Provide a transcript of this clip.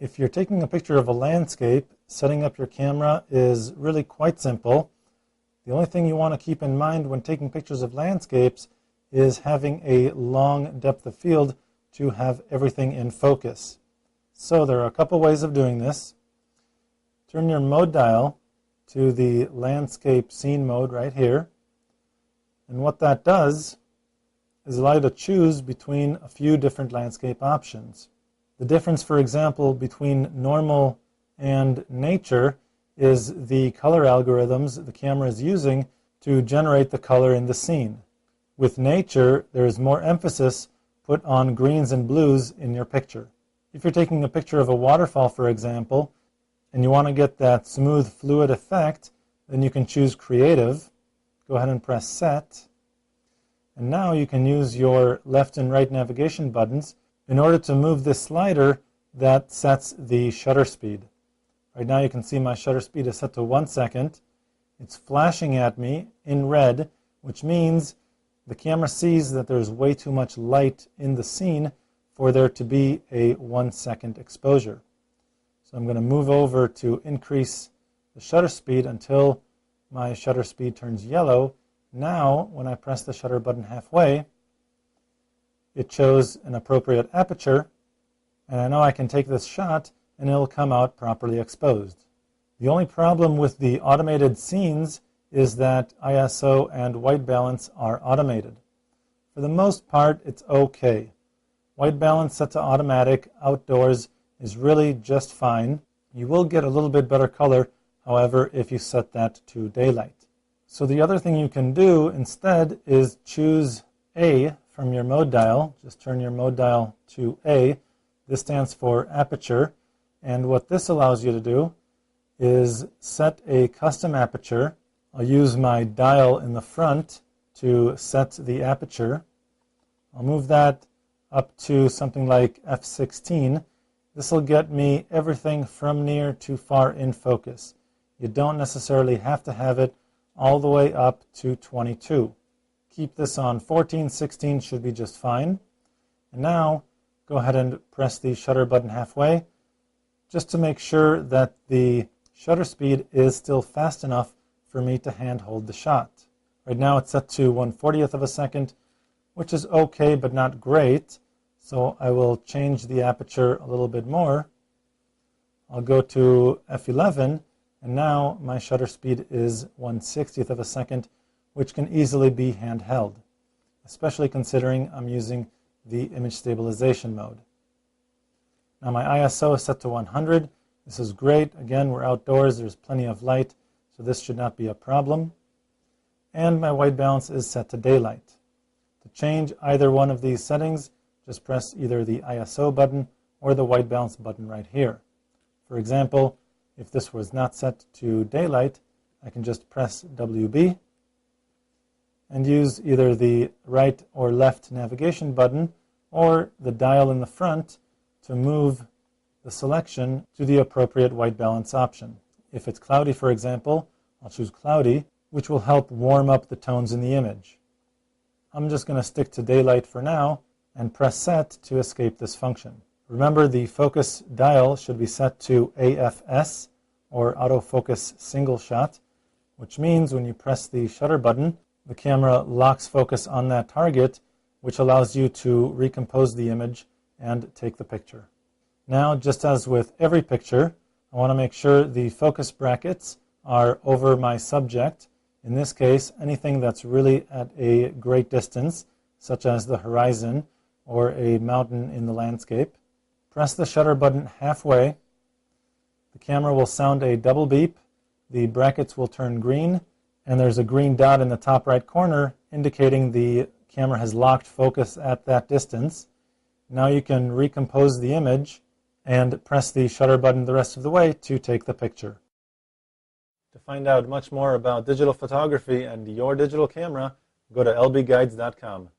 If you're taking a picture of a landscape, setting up your camera is really quite simple. The only thing you want to keep in mind when taking pictures of landscapes is having a long depth of field to have everything in focus. So there are a couple ways of doing this. Turn your mode dial to the landscape scene mode right here. And what that does is allow you to choose between a few different landscape options. The difference, for example, between normal and nature is the color algorithms the camera is using to generate the color in the scene. With nature, there is more emphasis put on greens and blues in your picture. If you're taking a picture of a waterfall, for example, and you want to get that smooth, fluid effect, then you can choose Creative. Go ahead and press Set. And now you can use your left and right navigation buttons in order to move this slider that sets the shutter speed. Right now you can see my shutter speed is set to 1 second. It's flashing at me in red, which means the camera sees that there's way too much light in the scene for there to be a 1 second exposure. So I'm going to move over to increase the shutter speed until my shutter speed turns yellow. Now, when I press the shutter button halfway, it shows an appropriate aperture, and I know I can take this shot and it'll come out properly exposed. The only problem with the automated scenes is that ISO and white balance are automated. For the most part, it's okay. White balance set to automatic outdoors is really just fine. You will get a little bit better color, however, if you set that to daylight. So the other thing you can do instead is choose A from your mode dial. Just turn your mode dial to A. This stands for aperture, and what this allows you to do is set a custom aperture. I'll use my dial in the front to set the aperture. I'll move that up to something like f16. This will get me everything from near to far in focus. You don't necessarily have to have it all the way up to 22. Keep this on 14, 16 should be just fine. And now go ahead and press the shutter button halfway just to make sure that the shutter speed is still fast enough for me to handhold the shot. Right now it's set to 1/40th of a second, which is okay but not great. So I will change the aperture a little bit more. I'll go to f11, and now my shutter speed is 1/60th of a second, which can easily be handheld, especially considering I'm using the image stabilization mode. Now my ISO is set to 100. This is great. Again, we're outdoors, there's plenty of light, so this should not be a problem. And my white balance is set to daylight. To change either one of these settings, just press either the ISO button or the white balance button right here. For example, if this was not set to daylight, I can just press WB and use either the right or left navigation button or the dial in the front to move the selection to the appropriate white balance option. If it's cloudy, for example, I'll choose cloudy, which will help warm up the tones in the image. I'm just going to stick to daylight for now and press set to escape this function. Remember, the focus dial should be set to AFS, or autofocus single shot, which means when you press the shutter button, the camera locks focus on that target, which allows you to recompose the image and take the picture. Now, just as with every picture, I want to make sure the focus brackets are over my subject. In this case, anything that's really at a great distance, such as the horizon or a mountain in the landscape. Press the shutter button halfway. The camera will sound a double beep. The brackets will turn green, and there's a green dot in the top right corner indicating the camera has locked focus at that distance. Now you can recompose the image and press the shutter button the rest of the way to take the picture. To find out much more about digital photography and your digital camera, go to lbguides.com.